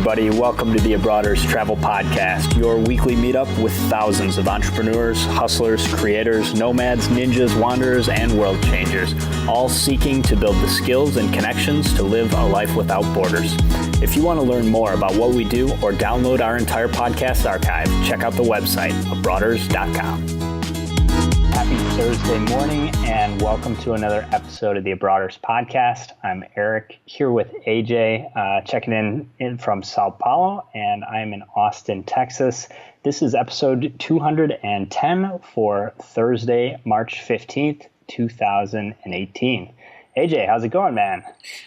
everybody. Welcome to the Abroaders Travel Podcast, your weekly meetup with thousands of entrepreneurs, hustlers, creators, nomads, ninjas, wanderers, and world changers, all seeking to build the skills and connections to live a life without borders. If you want to learn more about what we do or download our entire podcast archive, check out the website, abroaders.com. Happy Thursday morning and welcome to another episode of the Abroaders Podcast. I'm Eric here with AJ, checking in from Sao Paulo, and I'm in Austin, Texas. This is episode 210 for Thursday, March 15th, 2018. AJ, how's it going, man?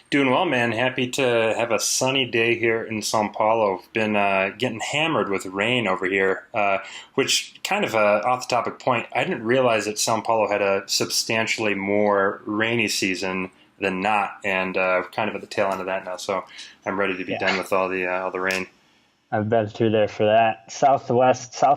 Doing well, man. Happy to have a sunny day here in Sao Paulo. Been getting hammered with rain over here, which kind of off the topic point, I didn't realize that Sao Paulo had a substantially more rainy season than not, and kind of at the tail end of that now. So I'm ready to be done with all the rain. I've been through there for that. South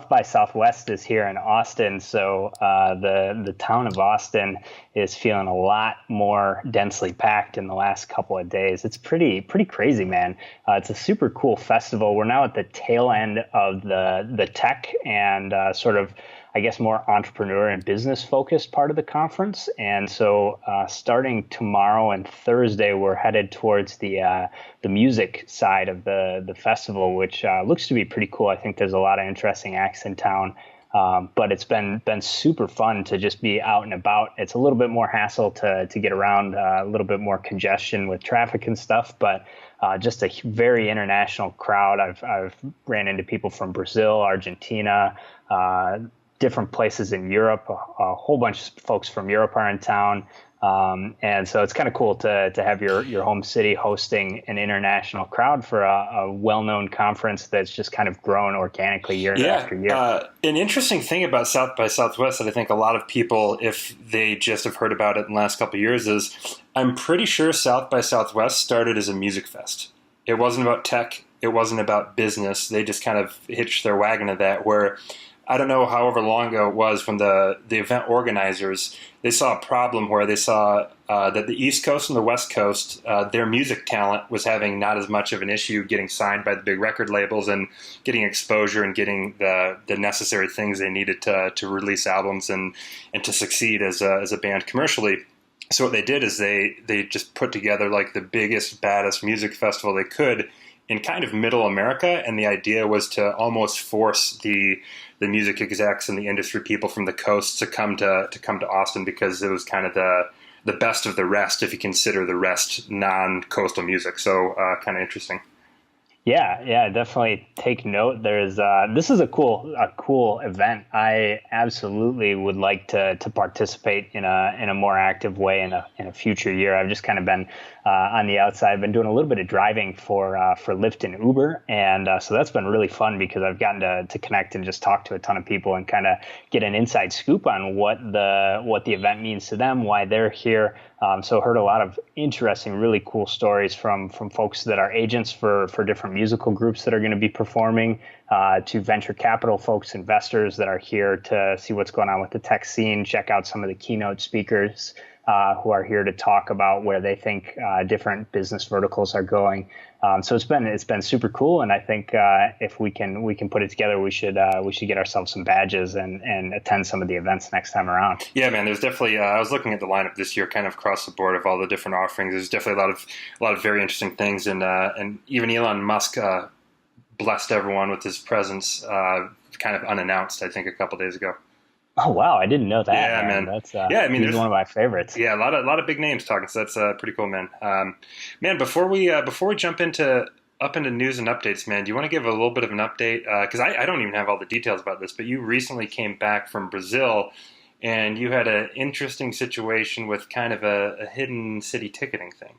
by Southwest is here in Austin, so the town of Austin is feeling a lot more densely packed in the last couple of days. It's pretty crazy, man. It's a super cool festival. We're now at the tail end of the tech and sort of, I guess, more entrepreneur and business focused part of the conference. And so starting tomorrow and Thursday, we're headed towards the music side of the festival, which looks to be pretty cool. I think there's a lot of interesting acts in town. But it's been super fun to just be out and about. It's a little bit more hassle to get around, a little bit more congestion with traffic and stuff, but just a very international crowd. I've ran into people from Brazil, Argentina, different places in Europe. A whole bunch of folks from Europe are in town. And so it's kind of cool to have your home city hosting an international crowd for a well-known conference that's just kind of grown organically year after year. An interesting thing about South by Southwest that I think a lot of people, if they just have heard about it in the last couple of years, is I'm pretty sure South by Southwest started as a music fest. It wasn't about tech. It wasn't about business. They just kind of hitched their wagon to that, where I don't know however long ago it was when the event organizers, they saw a problem where they saw that the East Coast and the West Coast, their music talent was having not as much of an issue getting signed by the big record labels and getting exposure and getting the necessary things they needed to release albums and to succeed as a band commercially. So what they did is they just put together like the biggest, baddest music festival they could in kind of middle America, and the idea was to almost force the music execs and the industry people from the coast to come to Austin, because it was kind of the best of the rest if you consider the rest non-coastal music. So kind of interesting. Yeah, definitely take note. There's this is a cool event. I absolutely would like to participate in a more active way in a future year. I've just kind of been on the outside. I've been doing a little bit of driving for Lyft and Uber, and so that's been really fun because I've gotten to connect and just talk to a ton of people and kind of get an inside scoop on what the event means to them, why they're here. So heard a lot of interesting, really cool stories from folks that are agents for different musical groups that are going to be performing, to venture capital folks, investors that are here to see what's going on with the tech scene, check out some of the keynote speakers who are here to talk about where they think different business verticals are going. So it's been super cool, and I think if we can put it together, we should get ourselves some badges and attend some of the events next time around. Yeah, man. There's definitely. I was looking at the lineup this year, kind of across the board of all the different offerings. There's definitely a lot of very interesting things, and even Elon Musk blessed everyone with his presence, kind of unannounced, I think, a couple days ago. Oh wow, I didn't know that. Yeah, man. That's he's one of my favorites. Yeah, a lot of big names talking, so that's pretty cool, man. Man, before we jump into news and updates, man, do you want to give a little bit of an update? Because I don't even have all the details about this, but you recently came back from Brazil, and you had an interesting situation with kind of a hidden city ticketing thing.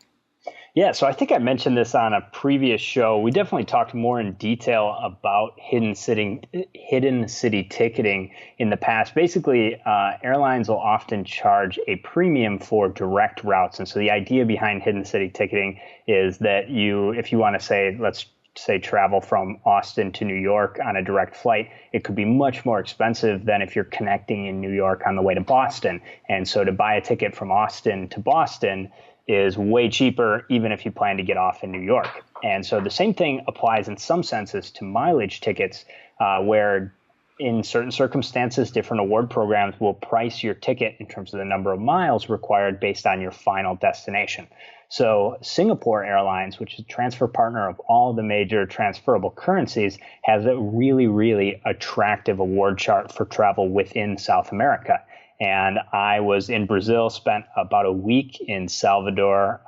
Yeah, so I think I mentioned this on a previous show. We definitely talked more in detail about hidden city ticketing in the past. Basically, airlines will often charge a premium for direct routes. And so the idea behind hidden city ticketing is that if you want to say, let's say travel from Austin to New York on a direct flight, it could be much more expensive than if you're connecting in New York on the way to Boston. And so to buy a ticket from Austin to Boston, is way cheaper, even if you plan to get off in New York. And so the same thing applies in some senses to mileage tickets, where in certain circumstances, different award programs will price your ticket in terms of the number of miles required based on your final destination. So Singapore Airlines, which is a transfer partner of all the major transferable currencies, has a really, really attractive award chart for travel within South America. And I was in Brazil, spent about a week in Salvador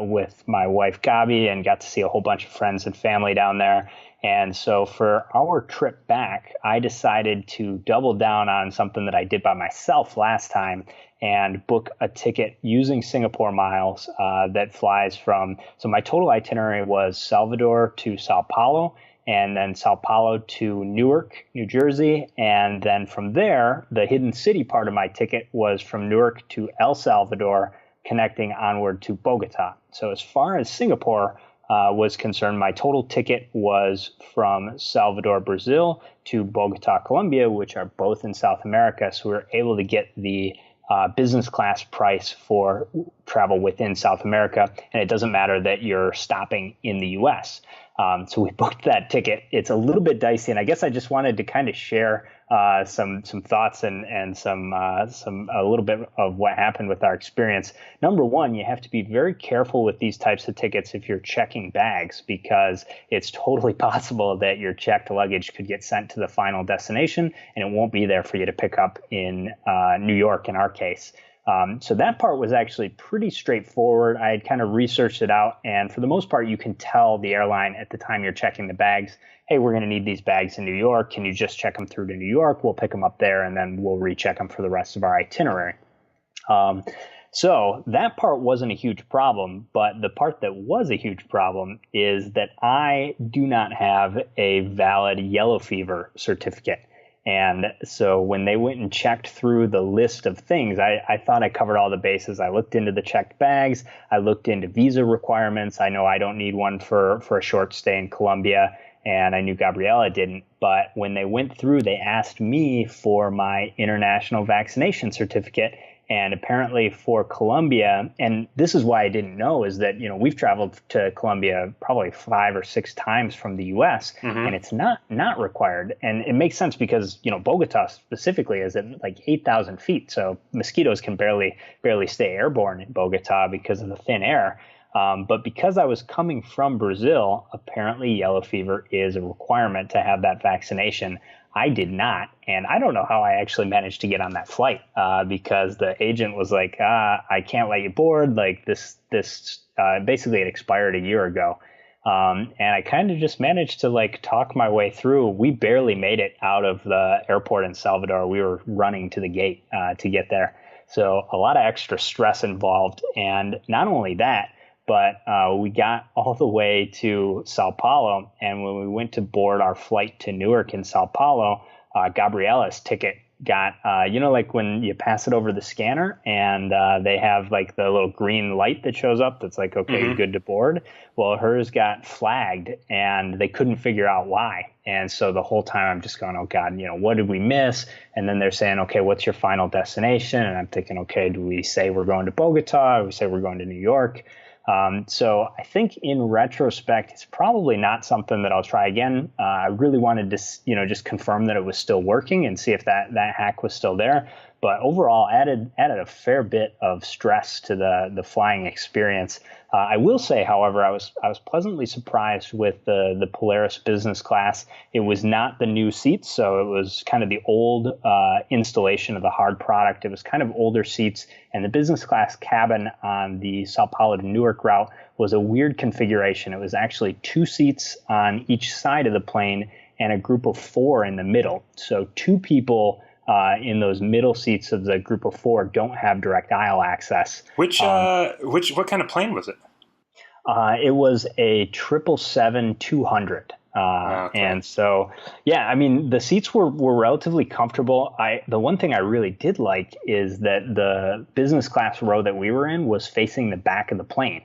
with my wife, Gabi, and got to see a whole bunch of friends and family down there. And so for our trip back, I decided to double down on something that I did by myself last time and book a ticket using Singapore Miles that flies from, so my total itinerary was Salvador to Sao Paulo, and then Sao Paulo to Newark, New Jersey. And then from there, the hidden city part of my ticket was from Newark to El Salvador, connecting onward to Bogota. So as far as Singapore was concerned, my total ticket was from Salvador, Brazil to Bogota, Colombia, which are both in South America. So we were able to get the business class price for travel within South America. And it doesn't matter that you're stopping in the US. So we booked that ticket. It's a little bit dicey, and I guess I just wanted to kind of share some thoughts and some a little bit of what happened with our experience. Number one, you have to be very careful with these types of tickets if you're checking bags, because it's totally possible that your checked luggage could get sent to the final destination, and it won't be there for you to pick up in New York in our case. So that part was actually pretty straightforward. I had kind of researched it out, and for the most part, you can tell the airline at the time you're checking the bags, hey, we're going to need these bags in New York. Can you just check them through to New York? We'll pick them up there, and then we'll recheck them for the rest of our itinerary. So that part wasn't a huge problem, but the part that was a huge problem is that I do not have a valid yellow fever certificate. And so when they went and checked through the list of things, I thought I covered all the bases. I looked into the checked bags. I looked into visa requirements. I know I don't need one for a short stay in Colombia, and I knew Gabriella didn't. But when they went through, they asked me for my international vaccination certificate. And apparently for Colombia, and this is why I didn't know, is that, we've traveled to Colombia probably 5 or 6 times from the U.S. And it's not required. And it makes sense because, Bogota specifically is at like 8,000 feet. So mosquitoes can barely stay airborne in Bogota because of the thin air. But because I was coming from Brazil, apparently yellow fever is a requirement to have that vaccination. I did not, and I don't know how I actually managed to get on that flight because the agent was like, I can't let you board. Like this basically it expired a year ago. And I kind of just managed to talk my way through. We barely made it out of the airport in Salvador. We were running to the gate to get there. So a lot of extra stress involved. And not only that, but we got all the way to Sao Paulo, and when we went to board our flight to Newark in Sao Paulo, Gabriella's ticket got, like when you pass it over the scanner and they have like the little green light that shows up that's like, okay, good to board. Well, hers got flagged and they couldn't figure out why. And so the whole time I'm just going, oh God, what did we miss? And then they're saying, okay, what's your final destination? And I'm thinking, okay, do we say we're going to Bogota? Or we say we're going to New York? So I think in retrospect, it's probably not something that I'll try again. I really wanted to, just confirm that it was still working and see if that hack was still there. But overall, added a fair bit of stress to the flying experience. I will say, however, I was pleasantly surprised with the Polaris business class. It was not the new seats, so it was kind of the old installation of the hard product. It was kind of older seats, and the business class cabin on the Sao Paulo to Newark route was a weird configuration. It was actually 2 seats on each side of the plane and a group of 4 in the middle. So 2 people in those middle seats of the group of 4 don't have direct aisle access. What kind of plane was it? It was a 777-200. Okay. And so, yeah, I mean, the seats were relatively comfortable. The one thing I really did like is that the business class row that we were in was facing the back of the plane,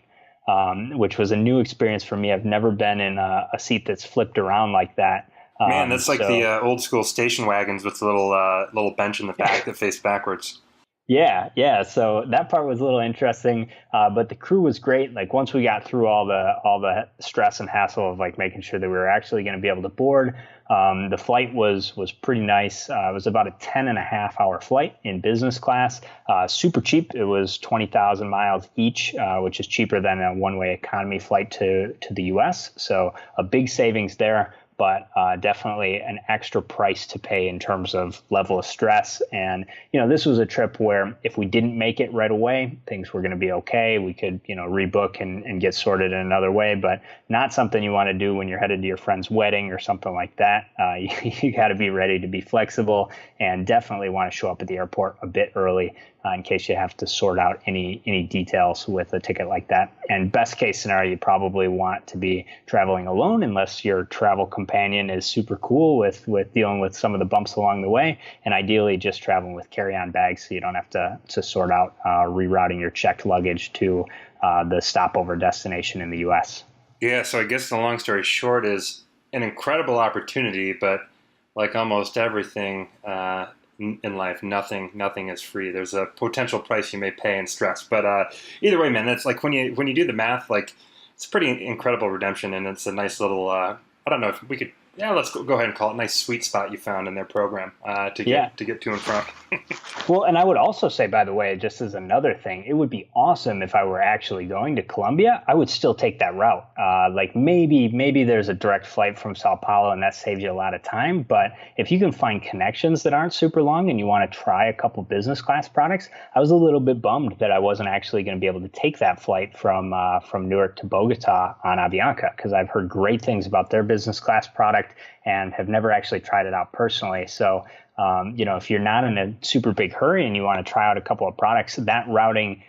which was a new experience for me. I've never been in a seat that's flipped around like that. Man, that's like the old school station wagons with the little bench in the back that faced backwards. Yeah. So that part was a little interesting, but the crew was great. Like once we got through all the stress and hassle of like making sure that we were actually going to be able to board, the flight was pretty nice. It was about a 10.5 hour flight in business class. Super cheap. It was 20,000 miles each, which is cheaper than a one-way economy flight to the U.S. So a big savings there, but definitely an extra price to pay in terms of level of stress. And, this was a trip where if we didn't make it right away, things were going to be okay. We could, rebook and get sorted in another way, but not something you want to do when you're headed to your friend's wedding or something like that. You got to be ready to be flexible and definitely want to show up at the airport a bit early in case you have to sort out any details with a ticket like that. And best case scenario, you probably want to be traveling alone unless your travel companion is super cool with dealing with some of the bumps along the way. And ideally, just traveling with carry-on bags so you don't have to sort out rerouting your checked luggage to the stopover destination in the U.S. Yeah, so I guess the long story short is an incredible opportunity, but like almost everything in life, nothing is free. There's a potential price you may pay in stress, but either way, man, that's like when you do the math, like it's a pretty incredible redemption, and it's a nice little. I don't know if we could. Yeah, let's go ahead and call it a nice sweet spot you found in their program to get to and from. Well, and I would also say, by the way, just as another thing, it would be awesome if I were actually going to Colombia. I would still take that route. Like maybe there's a direct flight from Sao Paulo, and that saves you a lot of time. But if you can find connections that aren't super long, and you want to try a couple business class products, I was a little bit bummed that I wasn't actually going to be able to take that flight from Newark to Bogota on Avianca, because I've heard great things about their business class product and have never actually tried it out personally. So, if you're not in a super big hurry and you want to try out a couple of products, that routing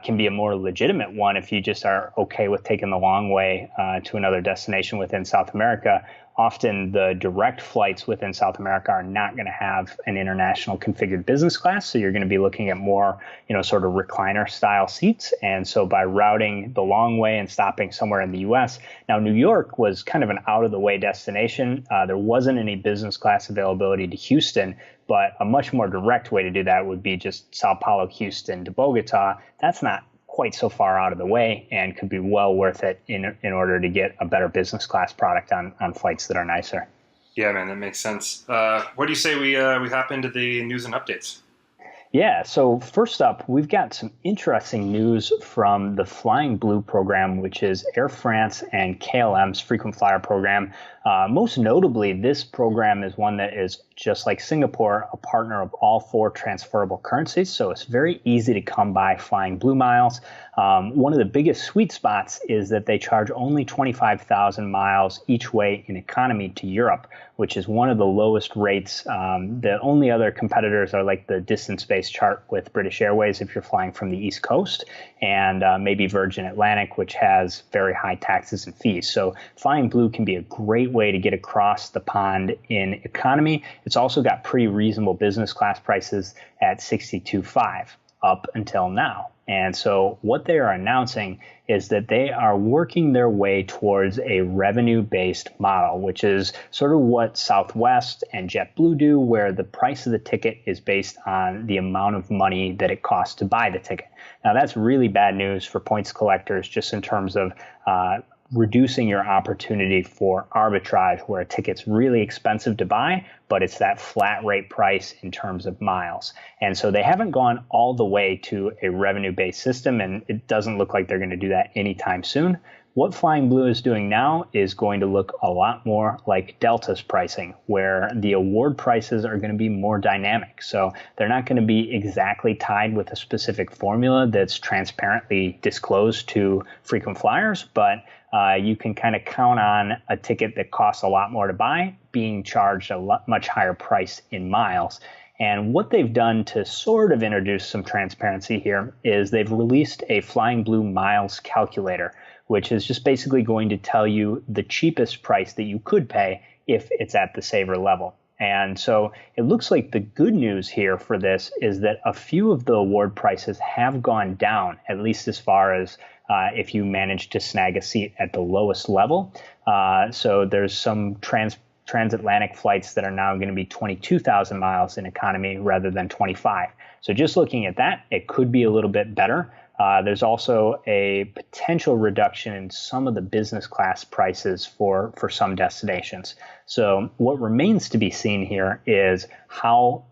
can be a more legitimate one if you just are okay with taking the long way to another destination within South America. Often the direct flights within South America are not going to have an international configured business class. So you're going to be looking at more, sort of recliner style seats. And so by routing the long way and stopping somewhere in the US, now New York was kind of an out of the way destination. There wasn't any business class availability to Houston, but a much more direct way to do that would be just Sao Paulo, Houston to Bogota. That's not quite so far out of the way and could be well worth it in order to get a better business class product on flights that are nicer. Yeah, man, that makes sense. What do you say we hop into the news and updates? Yeah, so first up, we've got some interesting news from the Flying Blue program, which is Air France and KLM's frequent flyer program. Most notably, this program is one that is, just like Singapore, a partner of all four transferable currencies. So it's very easy to come by Flying Blue miles. One of the biggest sweet spots is that they charge only 25,000 miles each way in economy to Europe, which is one of the lowest rates. The only other competitors are like the distance-based chart with British Airways if you're flying from the East Coast, and maybe Virgin Atlantic, which has very high taxes and fees. So Flying Blue can be a great way to get across the pond in economy. It's also got pretty reasonable business class prices at 62.5 up until now. And so what they are announcing is that they are working their way towards a revenue-based model, which is sort of what Southwest and JetBlue do, where the price of the ticket is based on the amount of money that it costs to buy the ticket. Now, that's really bad news for points collectors, just in terms of reducing your opportunity for arbitrage, where a ticket's really expensive to buy, but it's that flat rate price in terms of miles. And so they haven't gone all the way to a revenue-based system, and it doesn't look like they're going to do that anytime soon. What Flying Blue is doing now is going to look a lot more like Delta's pricing, where the award prices are going to be more dynamic. So they're not going to be exactly tied with a specific formula that's transparently disclosed to frequent flyers, but you can kind of count on a ticket that costs a lot more to buy being charged a much higher price in miles. And what they've done to sort of introduce some transparency here is they've released a Flying Blue miles calculator, which is just basically going to tell you the cheapest price that you could pay if it's at the saver level. And so it looks like the good news here for this is that a few of the award prices have gone down, at least as far as if you manage to snag a seat at the lowest level. So there's some transatlantic flights that are now going to be 22,000 miles in economy rather than 25. So just looking at that, it could be a little bit better. There's also a potential reduction in some of the business class prices for some destinations. So what remains to be seen here is how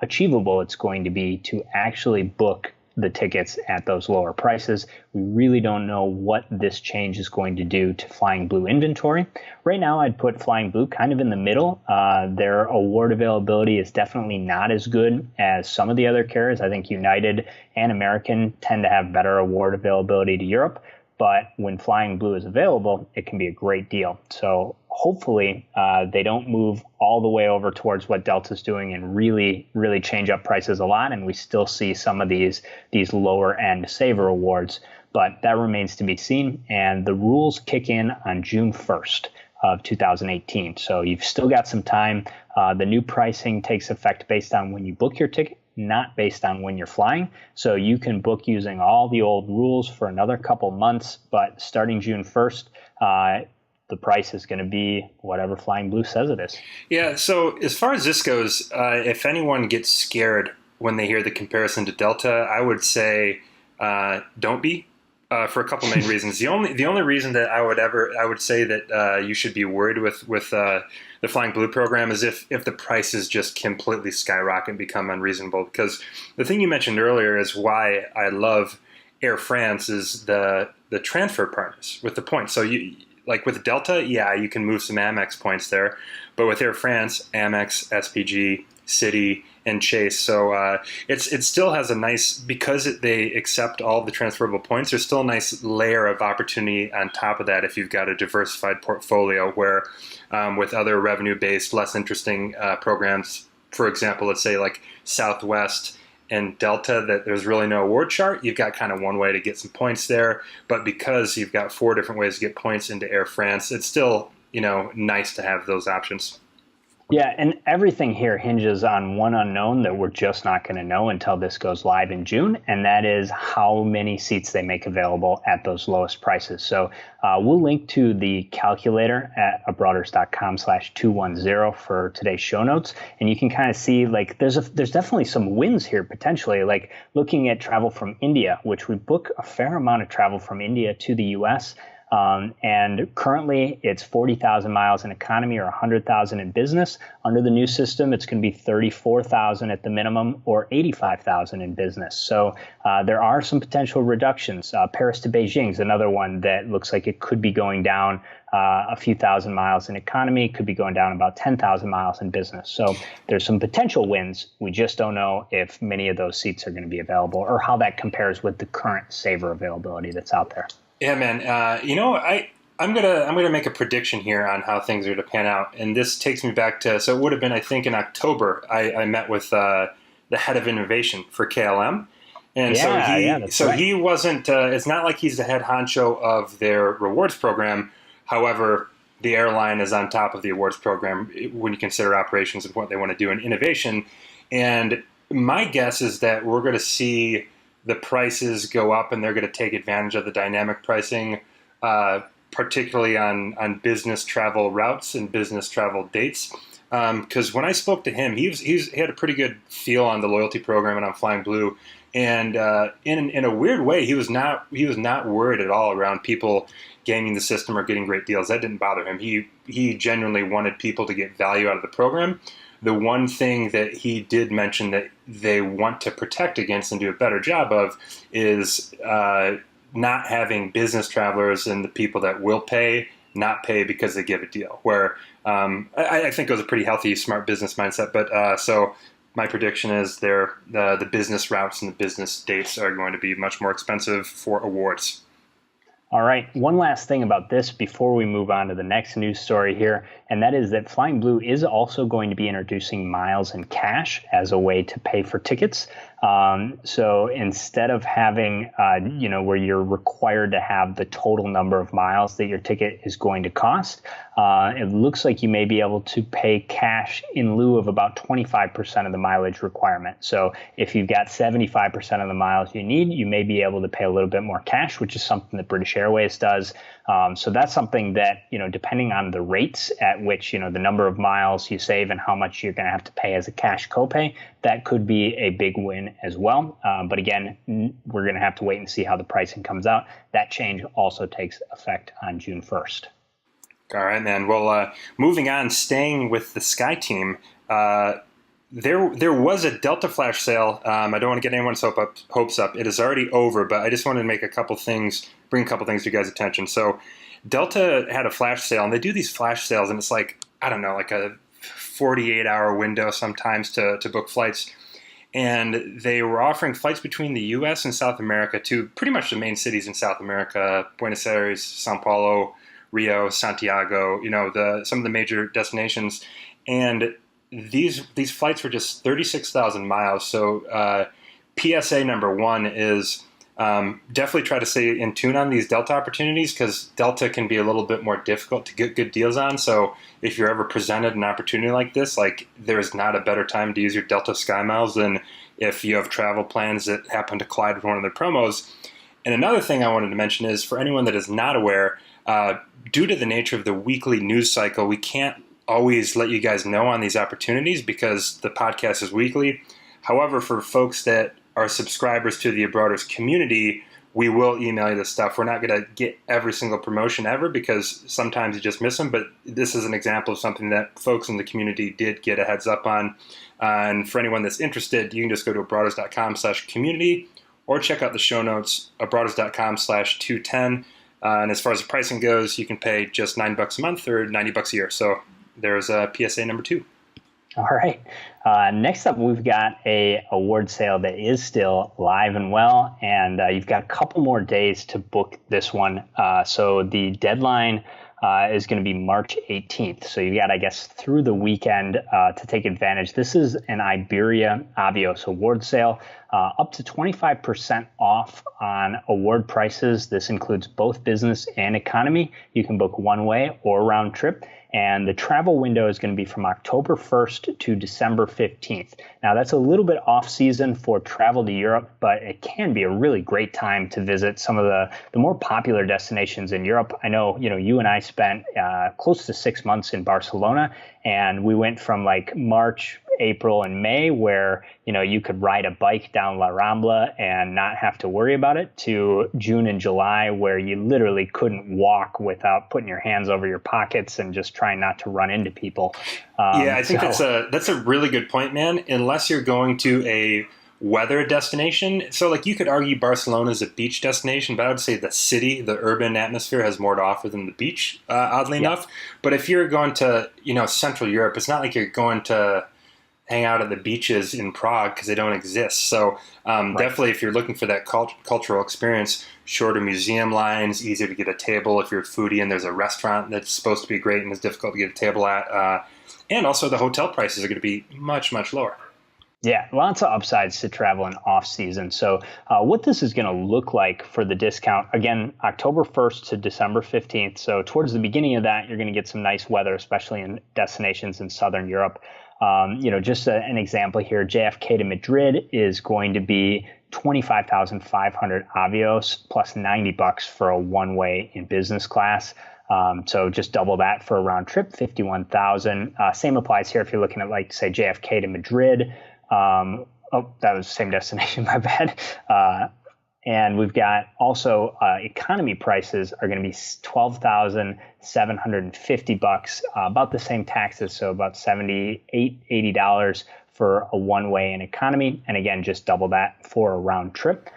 achievable it's going to be to actually book the tickets at those lower prices. We really don't know what this change is going to do to Flying Blue inventory. Right now, I'd put Flying Blue kind of in the middle. Their award availability is definitely not as good as some of the other carriers. I think United and American tend to have better award availability to Europe. But when Flying Blue is available, it can be a great deal. So hopefully they don't move all the way over towards what Delta's doing and really, really change up prices a lot. And we still see some of these lower end saver awards. But that remains to be seen. And the rules kick in on June 1st of 2018. So you've still got some time. The new pricing takes effect based on when you book your ticket, not based on when you're flying. So you can book using all the old rules for another couple months, but starting June 1st, the price is going to be whatever Flying Blue says it is. Yeah, so as far as this goes, if anyone gets scared when they hear the comparison to Delta, I would say don't be. For a couple main reasons. The only reason that I would say that you should be worried with the Flying Blue program is if the prices just completely skyrocket and become unreasonable. Because the thing you mentioned earlier is why I love Air France is the transfer partners with the points. So you like with Delta, yeah, you can move some Amex points there, but with Air France, Amex, SPG, Citi, and Chase. So it still has a nice, because they accept all the transferable points, there's still a nice layer of opportunity on top of that if you've got a diversified portfolio where with other revenue-based, less interesting programs, for example, let's say like Southwest and Delta, that there's really no award chart, you've got kind of one way to get some points there. But because you've got 4 different ways to get points into Air France, it's still, nice to have those options. Yeah, and everything here hinges on one unknown that we're just not going to know until this goes live in June, and that is how many seats they make available at those lowest prices. So we'll link to the calculator at abroaders.com/210 for today's show notes, and you can kind of see like there's definitely some wins here potentially, like looking at travel from India, which we book a fair amount of travel from India to the U.S., and currently it's 40,000 miles in economy or 100,000 in business. Under the new system, it's going to be 34,000 at the minimum or 85,000 in business. So there are some potential reductions. Paris to Beijing is another one that looks like it could be going down a few thousand miles in economy, could be going down about 10,000 miles in business. So there's some potential wins. We just don't know if many of those seats are going to be available or how that compares with the current saver availability that's out there. Yeah, man. I'm gonna make a prediction here on how things are to pan out, and this takes me back to, so it would have been, I think, in October. I met with the head of innovation for KLM, and he wasn't. It's not like he's the head honcho of their rewards program. However, the airline is on top of the awards program when you consider operations and what they want to do in innovation. And my guess is that we're going to see the prices go up, and they're going to take advantage of the dynamic pricing, particularly on business travel routes and business travel dates. Because when I spoke to him, he had a pretty good feel on the loyalty program and on Flying Blue, and in a weird way, he was not worried at all around people gaming the system or getting great deals. That didn't bother him. He genuinely wanted people to get value out of the program. The one thing that he did mention that they want to protect against and do a better job of is not having business travelers and the people that will pay not pay because they give a deal. Where I think it was a pretty healthy, smart business mindset. But so my prediction is the business routes and the business dates are going to be much more expensive for awards. All right, one last thing about this before we move on to the next news story here, and that is that Flying Blue is also going to be introducing miles and cash as a way to pay for tickets. So instead of having, where you're required to have the total number of miles that your ticket is going to cost, it looks like you may be able to pay cash in lieu of about 25% of the mileage requirement. So if you've got 75% of the miles you need, you may be able to pay a little bit more cash, which is something that British Airways does. So that's something that, depending on the rates at which, the number of miles you save and how much you're going to have to pay as a cash copay, that could be a big win as well. But again, we're going to have to wait and see how the pricing comes out. That change also takes effect on June 1st. All right, man. Well, moving on, staying with the SkyTeam, there was a Delta flash sale. I don't want to get anyone's hopes up. It is already over, but I just wanted to make bring a couple things to you guys' attention. So Delta had a flash sale, and they do these flash sales, and it's like, I don't know, like a 48-hour window sometimes to book flights. And they were offering flights between the U.S. and South America to pretty much the main cities in South America: Buenos Aires, Sao Paulo, Rio, Santiago, some of the major destinations. And these flights were just 36,000 miles. So PSA number one is definitely try to stay in tune on these Delta opportunities, because Delta can be a little bit more difficult to get good deals on. So if you're ever presented an opportunity like this, like, there is not a better time to use your Delta SkyMiles than if you have travel plans that happen to collide with one of their promos. And another thing I wanted to mention is, for anyone that is not aware, due to the nature of the weekly news cycle, we can't always let you guys know on these opportunities because the podcast is weekly. However, for folks that are subscribers to the Abroaders community, we will email you this stuff. We're not going to get every single promotion ever, because sometimes you just miss them, but this is an example of something that folks in the community did get a heads up on. And for anyone that's interested, you can just go to abroaders.com/community or check out the show notes, abroaders.com/210. And as far as the pricing goes, you can pay just $9 a month or $90 a year. So there's PSA number two. All right. Next up, we've got a award sale that is still live and well, and you've got a couple more days to book this one. So the deadline is going to be March 18th. So you got, I guess, through the weekend to take advantage. This is an Iberia Avios award sale, up to 25% off on award prices. This includes both business and economy. You can book one way or round trip. And the travel window is going to be from October 1st to December 15th. Now, that's a little bit off season for travel to Europe, but it can be a really great time to visit some of the more popular destinations in Europe. I know, you and I spent close to 6 months in Barcelona, and we went from like March, April, and May, where, you could ride a bike down La Rambla and not have to worry about it, to June and July, where you literally couldn't walk without putting your hands over your pockets and just trying not to run into people. Yeah, I think that's a really good point, man. Unless you're going to a weather destination. So like, you could argue Barcelona is a beach destination, but I would say the city, the urban atmosphere has more to offer than the beach, oddly enough. But if you're going to, Central Europe, it's not like you're going to hang out at the beaches in Prague, because they don't exist. So definitely, if you're looking for that cultural experience, shorter museum lines, easier to get a table if you're a foodie and there's a restaurant that's supposed to be great and is difficult to get a table at. And also the hotel prices are going to be much, much lower. Yeah, lots of upsides to travel in off season. So what this is going to look like for the discount, again, October 1st to December 15th. So towards the beginning of that, you're going to get some nice weather, especially in destinations in Southern Europe. Just an example here, JFK to Madrid is going to be 25,500 Avios plus $90 for a one-way in business class. So just double that for a round trip, 51,000. Same applies here if you're looking at, like, say, JFK to Madrid. That was the same destination, my bad. And we've got also economy prices are going to be $12,750, about the same taxes, so about $80 for a one-way in economy, and again, just double that for a round trip.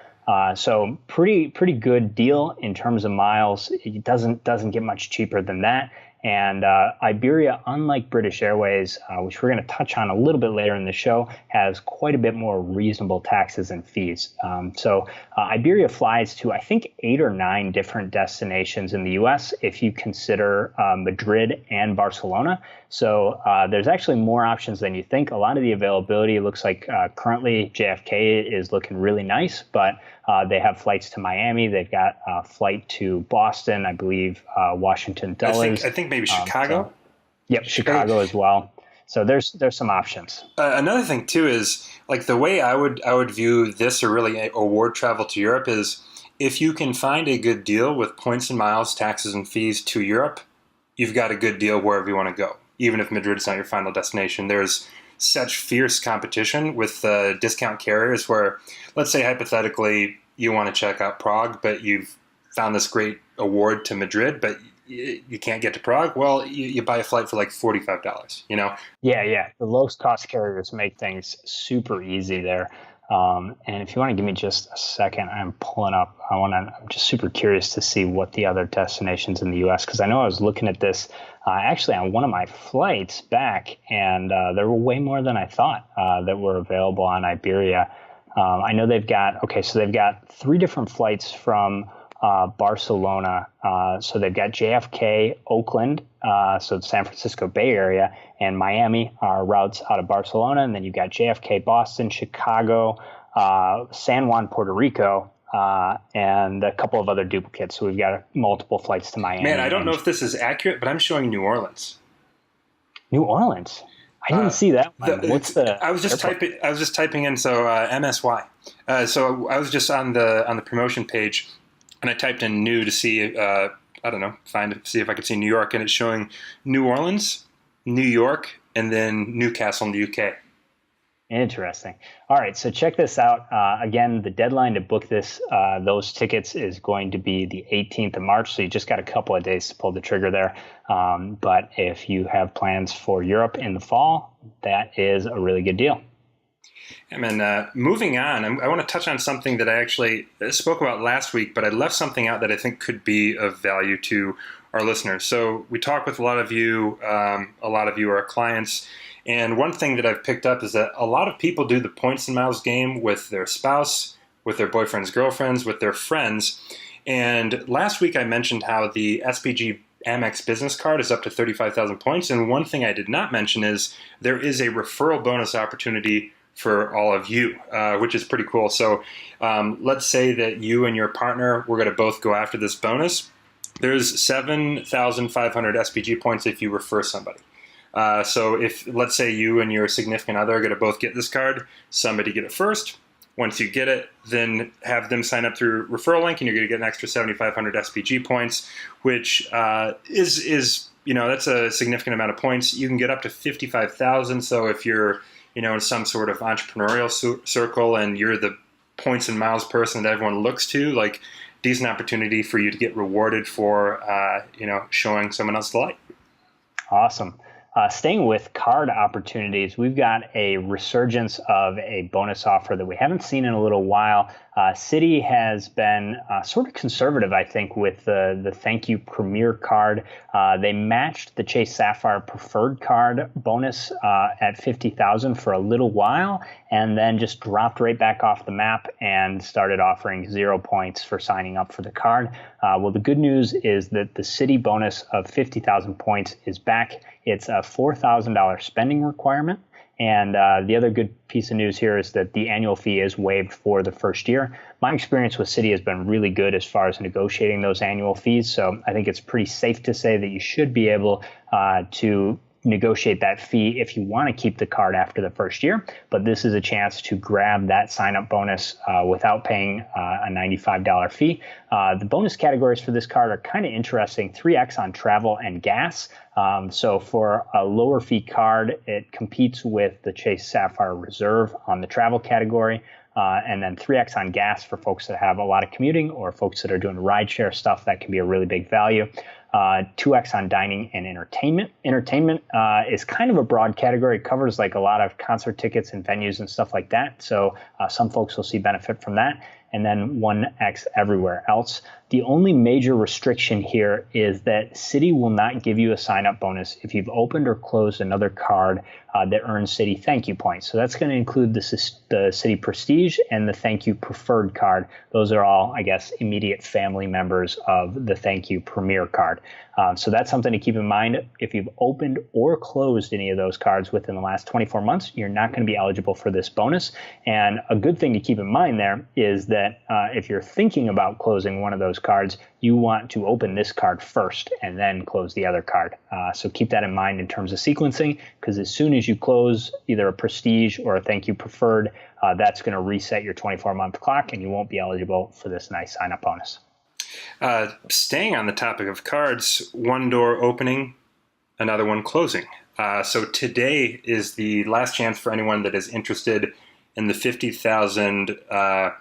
So pretty good deal in terms of miles. It doesn't get much cheaper than that. And Iberia, unlike British Airways, which we're going to touch on a little bit later in the show, has quite a bit more reasonable taxes and fees. So Iberia flies to, I think, 8 or 9 different destinations in the U.S. if you consider Madrid and Barcelona. So there's actually more options than you think. A lot of the availability looks like currently JFK is looking really nice, but they have flights to Miami. They've got a flight to Boston, I believe, Washington Dulles. I think maybe Chicago. Yep, Chicago as well. So there's some options. Another thing too is, like, the way I would view this, or really award travel to Europe, is if you can find a good deal with points and miles, taxes and fees to Europe, you've got a good deal wherever you want to go. Even if Madrid's not your final destination, there's such fierce competition with discount carriers where, let's say hypothetically, you want to check out Prague, but you've found this great award to Madrid, but you can't get to Prague. Well, you buy a flight for like $45, you know? Yeah. The lowest cost carriers make things super easy there. And if you want to give me just a second, I'm pulling up. I'm just super curious to see what the other destinations in the U.S. because I know I was looking at this actually on one of my flights back, and there were way more than I thought that were available on Iberia. I know they've got three different flights from Barcelona. So they've got JFK, Oakland, so the San Francisco Bay Area, and Miami are routes out of Barcelona. And then you've got JFK, Boston, Chicago, San Juan, Puerto Rico, and a couple of other duplicates. So we've got multiple flights to Miami. Man, I don't know if this is accurate, but I'm showing New Orleans. New Orleans? I didn't see that one. What's the? I was just typing in MSY. So I was just on the promotion page, and I typed in new to see see if I could see New York, and it's showing New Orleans, New York, and then Newcastle in the UK. Interesting. All right, so check this out. Again, the deadline to book those tickets is going to be the 18th of March, so you just got a couple of days to pull the trigger there. But if you have plans for Europe in the fall, that is a really good deal. And then moving on, I want to touch on something that I actually spoke about last week, but I left something out that I think could be of value to our listeners. So we talk with a lot of you are our clients. And one thing that I've picked up is that a lot of people do the points and miles game with their spouse, with their boyfriends, girlfriends, with their friends. And last week I mentioned how the SPG Amex business card is up to 35,000 points. And one thing I did not mention is there is a referral bonus opportunity for all of you, which is pretty cool. So let's say that you and your partner, we're going to both go after this bonus. There's 7,500 SPG points if you refer somebody. So if, let's say you and your significant other are going to both get this card, somebody get it first. Once you get it, then have them sign up through referral link, and you're going to get an extra 7,500 SPG points, which is that's a significant amount of points. You can get up to 55,000. So if you're in some sort of entrepreneurial circle and you're the points and miles person that everyone looks to, like, decent opportunity for you to get rewarded for showing someone else the light. Awesome. Staying with card opportunities, we've got a resurgence of a bonus offer that we haven't seen in a little while. Citi has been sort of conservative, I think, with the Thank You Premier card. They matched the Chase Sapphire Preferred card bonus at 50,000 for a little while, and then just dropped right back off the map and started offering 0 points for signing up for the card. Well, the good news is that the Citi bonus of 50,000 points is back. It's a $4,000 spending requirement. And the other good piece of news here is that the annual fee is waived for the first year. My experience with Citi has been really good as far as negotiating those annual fees. So I think it's pretty safe to say that you should be able to negotiate that fee if you want to keep the card after the first year. But this is a chance to grab that sign-up bonus without paying a $95 fee. The bonus categories for this card are kind of interesting. 3X on travel and gas. So for a lower fee card, it competes with the Chase Sapphire Reserve on the travel category. And then 3X on gas for folks that have a lot of commuting or folks that are doing rideshare stuff. That can be a really big value. 2X on dining and entertainment. Entertainment is kind of a broad category. It covers like a lot of concert tickets and venues and stuff like that. So some folks will see benefit from that. And then 1X everywhere else. The only major restriction here is that Citi will not give you a sign-up bonus if you've opened or closed another card that earns Citi Thank You points. So that's going to include the Citi Prestige and the Thank You Preferred card. Those are all, I guess, immediate family members of the Thank You Premier card. So that's something to keep in mind. If you've opened or closed any of those cards within the last 24 months, you're not going to be eligible for this bonus. And a good thing to keep in mind there is that if you're thinking about closing one of those cards, you want to open this card first and then close the other card. So keep that in mind in terms of sequencing, because as soon as you close either a Prestige or a Thank You Preferred, that's going to reset your 24-month clock and you won't be eligible for this nice sign-up bonus. Staying on the topic of cards, one door opening, another one closing. So today is the last chance for anyone that is interested in the 50,000, the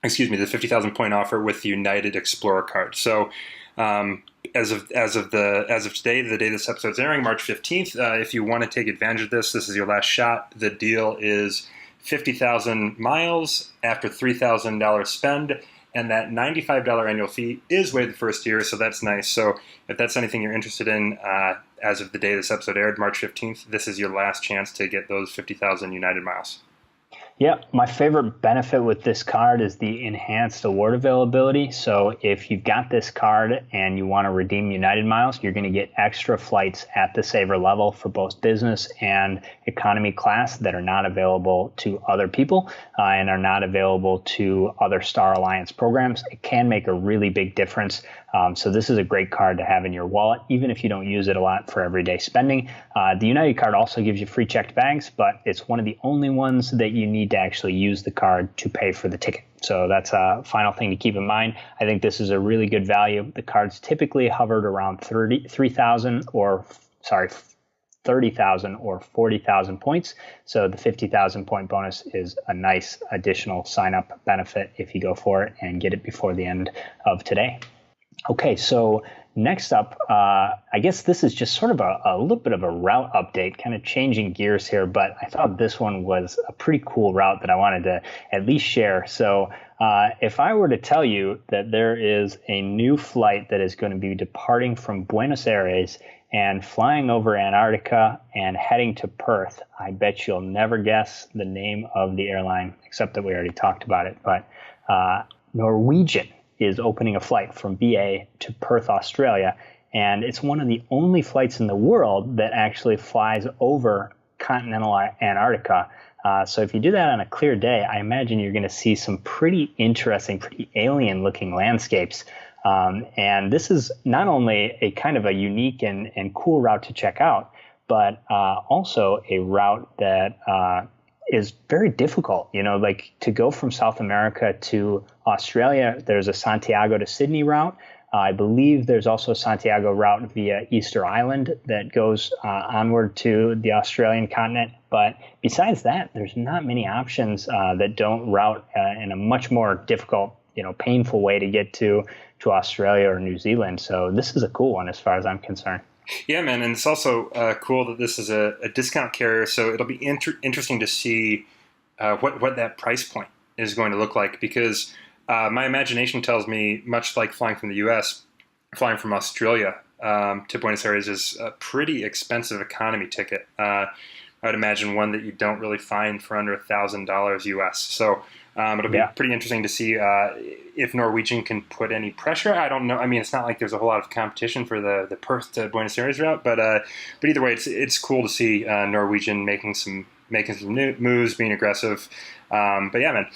50,000 point offer with the United Explorer card. So as of today, the day this episode is airing, March 15th, if you want to take advantage of this, this is your last shot. The deal is 50,000 miles after $3,000 spend. And that $95 annual fee is waived the first year, so that's nice. So if that's anything you're interested in, as of the day this episode aired, March 15th, this is your last chance to get those 50,000 United miles. Yeah, my favorite benefit with this card is the enhanced award availability. So if you've got this card and you want to redeem United miles, you're going to get extra flights at the Saver level for both business and economy class that are not available to other people and are not available to other Star Alliance programs. It can make a really big difference. So this is a great card to have in your wallet, even if you don't use it a lot for everyday spending. The United card also gives you free checked bags, but it's one of the only ones that you need to actually use the card to pay for the ticket. So that's a final thing to keep in mind. I think this is a really good value. The cards typically hovered around 30,000 or 40,000 points. So the 50,000 point bonus is a nice additional sign up benefit if you go for it and get it before the end of today. Okay, so next up, I guess this is just sort of a little bit of a route update, kind of changing gears here, but I thought this one was a pretty cool route that I wanted to at least share. So if I were to tell you that there is a new flight that is going to be departing from Buenos Aires and flying over Antarctica and heading to Perth, I bet you'll never guess the name of the airline, except that we already talked about it, but Norwegian is opening a flight from BA to Perth, Australia, and it's one of the only flights in the world that actually flies over continental Antarctica. So if you do that on a clear day, I imagine you're going to see some pretty interesting, pretty alien-looking landscapes. And this is not only a kind of a unique and cool route to check out, but also a route that is very difficult, like to go from South America to Australia. There's a Santiago to Sydney route. I believe there's also a Santiago route via Easter Island that goes onward to the Australian continent. But besides that, there's not many options that don't route in a much more difficult, painful way to get to Australia or New Zealand. So this is a cool one as far as I'm concerned. Yeah, man, and it's also cool that this is a discount carrier, so it'll be interesting to see what that price point is going to look like, because my imagination tells me, much like flying from the U.S., flying from Australia to Buenos Aires is a pretty expensive economy ticket. I would imagine one that you don't really find for under $1,000 U.S., so it'll be pretty interesting to see if Norwegian can put any pressure. I don't know. I mean, it's not like there's a whole lot of competition for the Perth to Buenos Aires route, but either way, it's cool to see Norwegian making some moves, being aggressive. But yeah, man.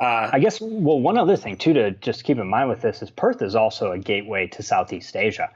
I guess, one other thing, too, to just keep in mind with this is Perth is also a gateway to Southeast Asia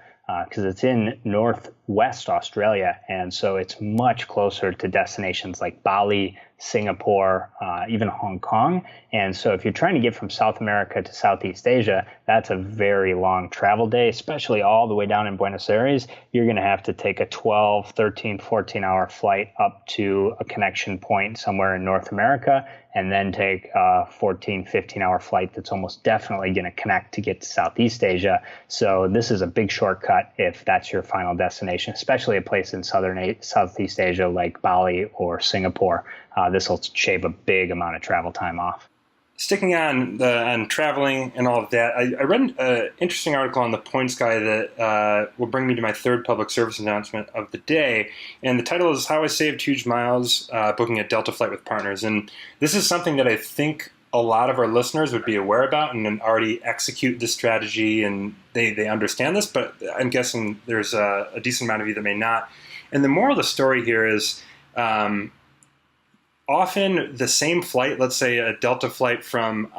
because it's in northwest Australia. And so it's much closer to destinations like Bali, Singapore, even Hong Kong. And so if you're trying to get from South America to Southeast Asia, that's a very long travel day, especially all the way down in Buenos Aires. You're going to have to take a 12, 13, 14-hour flight up to a connection point somewhere in North America, and then take a 14, 15-hour flight that's almost definitely going to connect to get to Southeast Asia. So this is a big shortcut if that's your final destination, especially a place in Southeast Asia like Bali or Singapore. This will shave a big amount of travel time off. Sticking on traveling and all of that, I read an interesting article on the Points Guy that will bring me to my third public service announcement of the day. And the title is How I Saved Huge Miles Booking a Delta Flight with Partners. And this is something that I think a lot of our listeners would be aware about and already execute this strategy, and they understand this, but I'm guessing there's a decent amount of you that may not. And the moral of the story here is often the same flight, let's say a Delta flight from,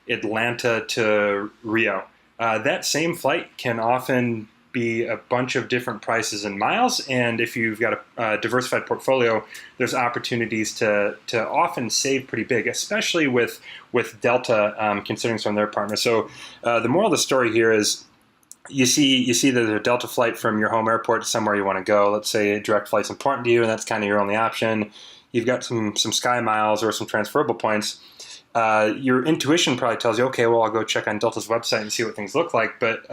Atlanta to Rio, that same flight can often be a bunch of different prices in miles. And if you've got a diversified portfolio, there's opportunities to often save pretty big, especially with Delta considering some of their partners. So the moral of the story here is you see there's a Delta flight from your home airport to somewhere you want to go. Let's say a direct flight's important to you, and that's kind of your only option. You've got some Sky Miles or some transferable points. Your intuition probably tells you, okay, well, I'll go check on Delta's website and see what things look like. But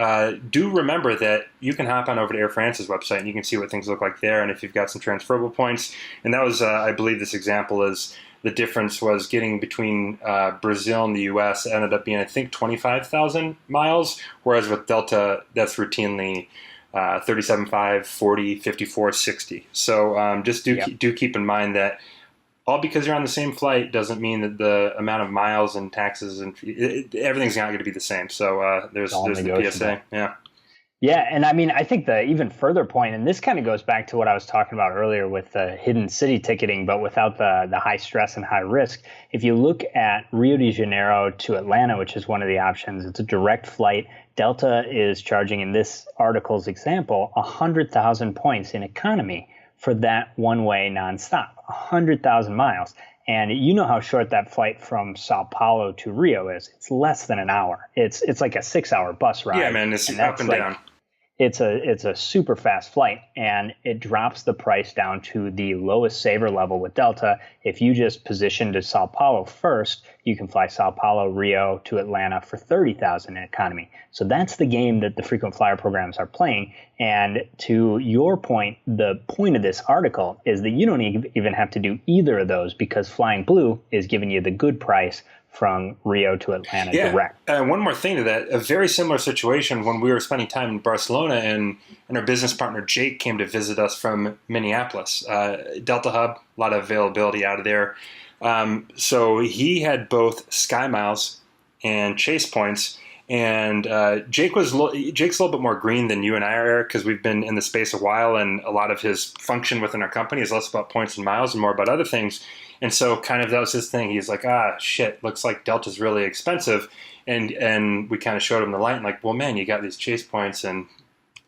do remember that you can hop on over to Air France's website and you can see what things look like there. And if you've got some transferable points, and that was, I believe, this example is the difference was getting between Brazil and the U.S. ended up being, I think, 25,000 miles, whereas with Delta, that's routinely 37.5, 40, 54, 60. So just do keep in mind that all because you're on the same flight doesn't mean that the amount of miles and taxes and everything's not going to be the same. So there's the PSA. Yeah. Yeah, and I mean, I think the even further point, and this kind of goes back to what I was talking about earlier with the hidden city ticketing, but without the high stress and high risk. If you look at Rio de Janeiro to Atlanta, which is one of the options, it's a direct flight. Delta is charging, in this article's example, 100,000 points in economy for that one-way nonstop, 100,000 miles. And you know how short that flight from Sao Paulo to Rio is. It's less than an hour. It's like a 6-hour bus ride. Yeah, man, it's up and down. It's a super fast flight, and it drops the price down to the lowest saver level with Delta. If you just position to Sao Paulo first, you can fly Sao Paulo, Rio to Atlanta for 30,000 in economy. So that's the game that the frequent flyer programs are playing. And to your point, the point of this article is that you don't even have to do either of those because Flying Blue is giving you the good price from Rio to Atlanta direct. One more thing to that, a very similar situation when we were spending time in Barcelona and our business partner Jake came to visit us from Minneapolis. Delta Hub, a lot of availability out of there. So he had both Sky Miles and Chase points. And Jake's a little bit more green than you and I are, because we've been in the space a while, and a lot of his function within our company is less about points and miles and more about other things. And so kind of that was his thing. He's like, shit, looks like Delta's really expensive. And we kind of showed him the light and like, well, man, you got these Chase points and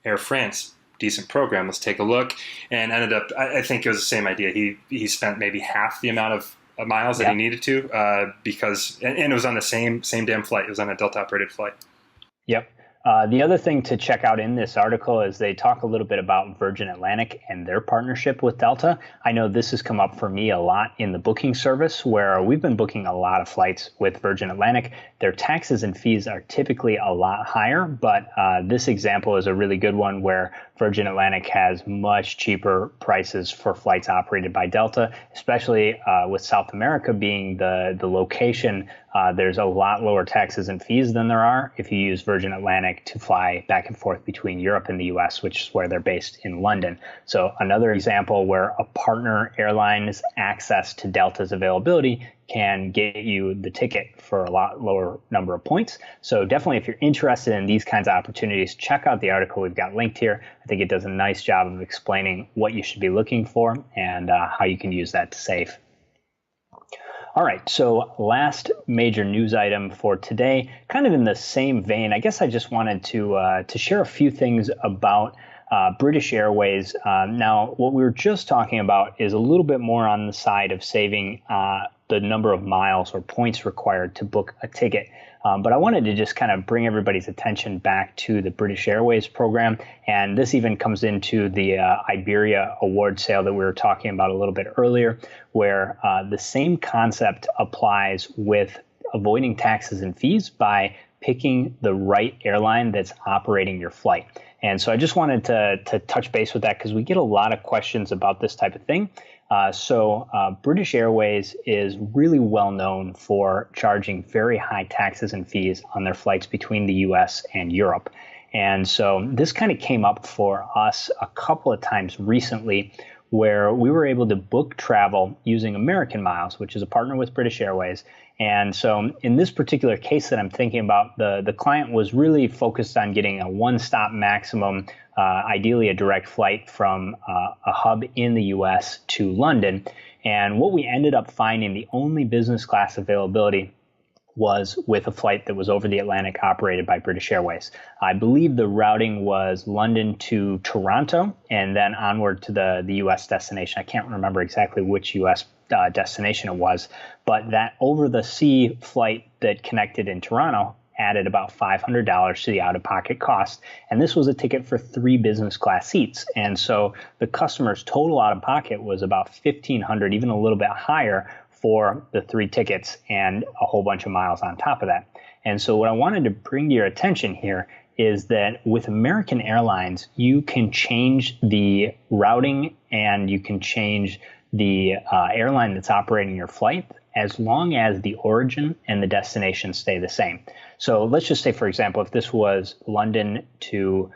Air France, decent program. Let's take a look. And ended up, I think it was the same idea. He spent maybe half the amount of miles that he needed to because it was on the same damn flight. It was on a Delta operated flight. Yep. The other thing to check out in this article is they talk a little bit about Virgin Atlantic and their partnership with Delta. I know this has come up for me a lot in the booking service, where we've been booking a lot of flights with Virgin Atlantic. Their taxes and fees are typically a lot higher, but this example is a really good one where Virgin Atlantic has much cheaper prices for flights operated by Delta, especially with South America being the location. There's a lot lower taxes and fees than there are if you use Virgin Atlantic to fly back and forth between Europe and the US, which is where they're based in London. So another example where a partner airline's access to Delta's availability can get you the ticket for a lot lower number of points. So definitely, if you're interested in these kinds of opportunities, check out the article we've got linked here. I think it does a nice job of explaining what you should be looking for and how you can use that to save. All right, so last major news item for today, kind of in the same vein. I guess I just wanted to share a few things about British Airways. Now, what we were just talking about is a little bit more on the side of saving the number of miles or points required to book a ticket. But I wanted to just kind of bring everybody's attention back to the British Airways program. And this even comes into the Iberia award sale that we were talking about a little bit earlier, where the same concept applies with avoiding taxes and fees by picking the right airline that's operating your flight. And so I just wanted to touch base with that because we get a lot of questions about this type of thing. So British Airways is really well known for charging very high taxes and fees on their flights between the US and Europe. And so this kind of came up for us a couple of times recently, where we were able to book travel using American Miles, which is a partner with British Airways. And so in this particular case that I'm thinking about, the client was really focused on getting a one-stop maximum, ideally a direct flight from a hub in the US to London. And what we ended up finding, the only business class availability was with a flight that was over the Atlantic operated by British Airways. I believe the routing was London to Toronto and then onward to the U.S. destination. I can't remember exactly which U.S. Destination it was, but that over-the-sea flight that connected in Toronto added about $500 to the out-of-pocket cost. And this was a ticket for 3 business class seats. And so the customer's total out-of-pocket was about $1,500, even a little bit higher for the 3 tickets and a whole bunch of miles on top of that. And so what I wanted to bring to your attention here is that with American Airlines, you can change the routing and you can change the airline that's operating your flight as long as the origin and the destination stay the same. So let's just say, for example, if this was London to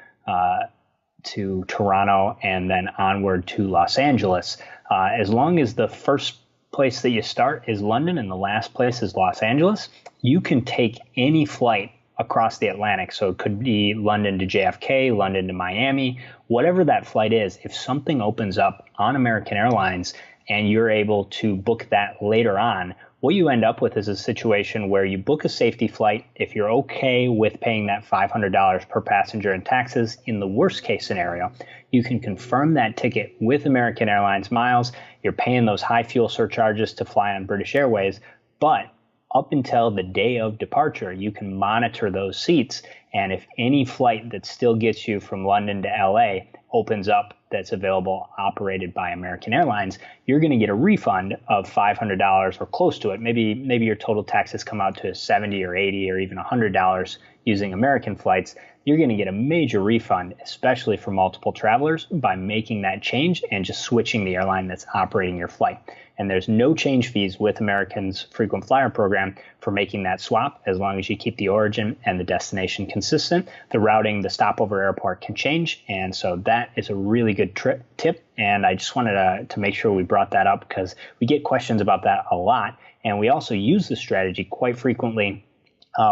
Toronto and then onward to Los Angeles, as long as the first place that you start is London and the last place is Los Angeles, you can take any flight across the Atlantic. So it could be London to JFK, London to Miami, whatever that flight is. If something opens up on American Airlines and you're able to book that later on, what you end up with is a situation where you book a safety flight. If you're okay with paying that $500 per passenger in taxes, in the worst case scenario, you can confirm that ticket with American Airlines miles. You're paying those high fuel surcharges to fly on British Airways, but up until the day of departure, you can monitor those seats. And if any flight that still gets you from London to LA opens up that's available operated by American Airlines, you're going to get a refund of $500 or close to it. Maybe your total taxes come out to $70 or $80 or even $100 using American flights. You're going to get a major refund, especially for multiple travelers, by making that change and just switching the airline that's operating your flight. And there's no change fees with American's frequent flyer program for making that swap, as long as you keep the origin and the destination consistent. The routing, the stopover airport can change. And so that is a really good tip. And I just wanted to make sure we brought that up because we get questions about that a lot. And we also use the strategy quite frequently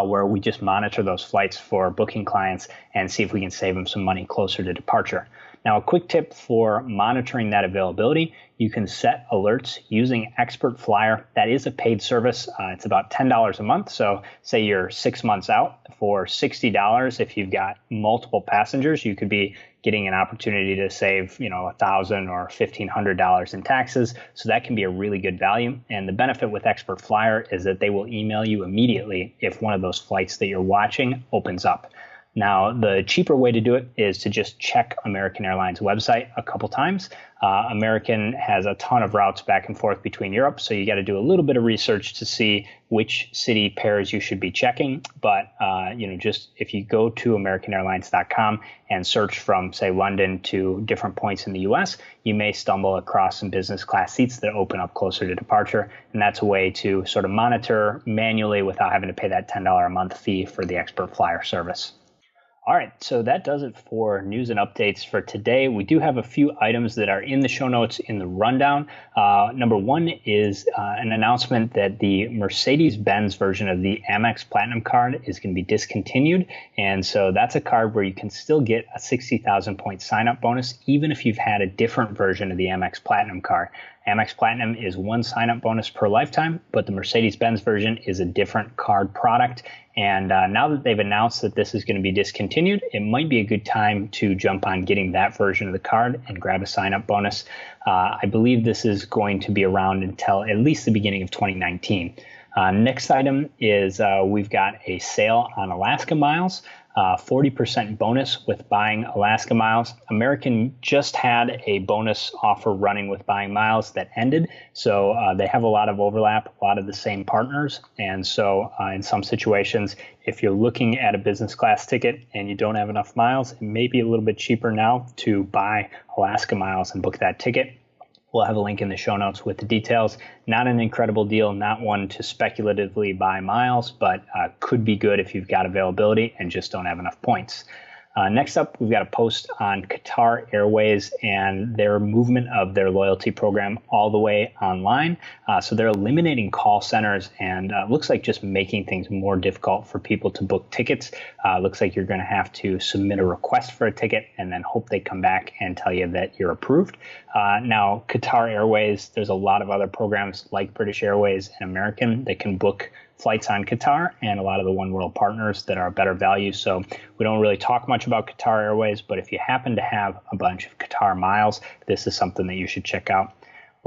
where we just monitor those flights for booking clients and see if we can save them some money closer to departure. Now, a quick tip for monitoring that availability, you can set alerts using Expert Flyer. That is a paid service. It's about $10 a month. So say you're 6 months out for $60. If you've got multiple passengers, you could be getting an opportunity to save, $1,000 or $1,500 in taxes. So that can be a really good value. And the benefit with Expert Flyer is that they will email you immediately if one of those flights that you're watching opens up. Now, the cheaper way to do it is to just check American Airlines website a couple times. American has a ton of routes back and forth between Europe, so you got to do a little bit of research to see which city pairs you should be checking. But, just if you go to AmericanAirlines.com and search from, say, London to different points in the U.S., you may stumble across some business class seats that open up closer to departure. And that's a way to sort of monitor manually without having to pay that $10 a month fee for the Expert Flyer service. All right, so that does it for news and updates for today. We do have a few items that are in the show notes in the rundown. Number one is an announcement that the Mercedes-Benz version of the Amex Platinum card is going to be discontinued. And so that's a card where you can still get a 60,000 point sign-up bonus, even if you've had a different version of the Amex Platinum card. Amex Platinum is one sign-up bonus per lifetime, but the Mercedes-Benz version is a different card product. And now that they've announced that this is going to be discontinued, it might be a good time to jump on getting that version of the card and grab a sign-up bonus. I believe this is going to be around until at least the beginning of 2019. Next item is we've got a sale on Alaska Miles. 40% bonus with buying Alaska Miles. American just had a bonus offer running with buying miles that ended. So they have a lot of overlap, a lot of the same partners. And so in some situations, if you're looking at a business class ticket and you don't have enough miles, it may be a little bit cheaper now to buy Alaska Miles and book that ticket. We'll have a link in the show notes with the details. Not an incredible deal, not one to speculatively buy miles, but could be good if you've got availability and just don't have enough points. Next up, we've got a post on Qatar Airways and their movement of their loyalty program all the way online. So they're eliminating call centers and looks like just making things more difficult for people to book tickets. Looks like you're going to have to submit a request for a ticket and then hope they come back and tell you that you're approved. Now, Qatar Airways, there's a lot of other programs like British Airways and American that can book flights on Qatar and a lot of the One World partners that are better value. So we don't really talk much about Qatar Airways, but if you happen to have a bunch of Qatar miles, this is something that you should check out.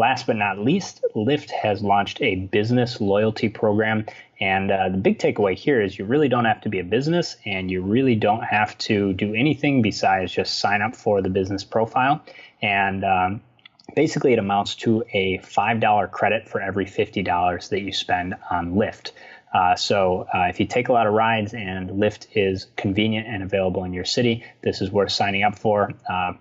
Last but not least, Lyft has launched a business loyalty program. And the big takeaway here is you really don't have to be a business, and you really don't have to do anything besides just sign up for the business profile. And basically, it amounts to a $5 credit for every $50 that you spend on Lyft. So if you take a lot of rides and Lyft is convenient and available in your city, this is worth signing up for.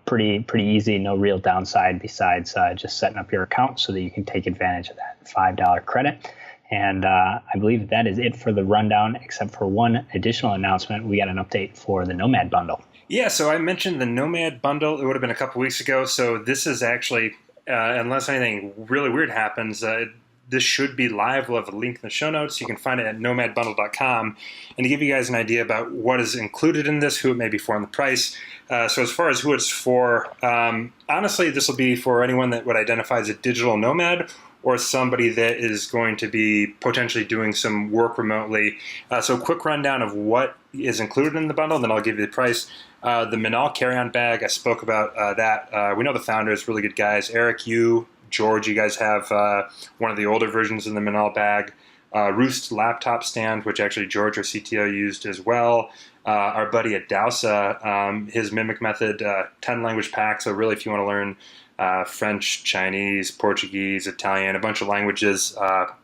Pretty easy, no real downside besides just setting up your account so that you can take advantage of that $5 credit. And I believe that is it for the rundown, except for one additional announcement. We got an update for the Nomad bundle. Yeah, so I mentioned the Nomad bundle. It would have been a couple weeks ago. So this is actually, unless anything really weird happens, this should be live. We'll have a link in the show notes. You can find it at nomadbundle.com. And to give you guys an idea about what is included in this, who it may be for, and the price. So as far as who it's for, honestly, this will be for anyone that would identify as a digital nomad or somebody that is going to be potentially doing some work remotely. So a quick rundown of what is included in the bundle, and then I'll give you the price. The Manal carry-on bag, I spoke about that. We know the founders, really good guys. Eric, George, you guys have one of the older versions in the Manal bag. Roost laptop stand, which actually George, our CTO, used as well. Our buddy at Dowsa, his Mimic Method 10-language pack. So really, if you want to learn French, Chinese, Portuguese, Italian, a bunch of languages,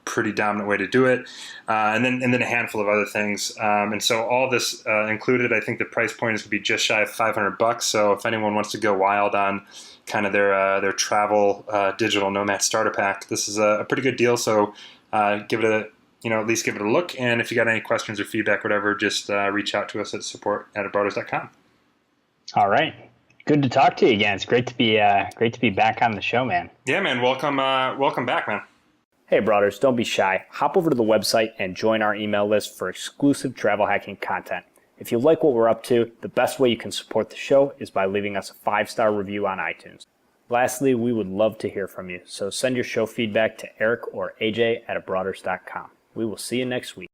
pretty dominant way to do it. And then a handful of other things. And so all this included, I think the price point is going to be just shy of $500. So if anyone wants to go wild on kind of their travel digital nomad starter pack, this is a pretty good deal. So give it at least give it a look. And if you got any questions or feedback, whatever, just reach out to us at support@abroaders.com. All right. Good to talk to you again. It's great to be back on the show, man. Yeah, man. Welcome back, man. Hey, Broaders, don't be shy. Hop over to the website and join our email list for exclusive travel hacking content. If you like what we're up to, the best way you can support the show is by leaving us a 5-star review on iTunes. Lastly, we would love to hear from you, so send your show feedback to Eric or AJ at abroaders.com. We will see you next week.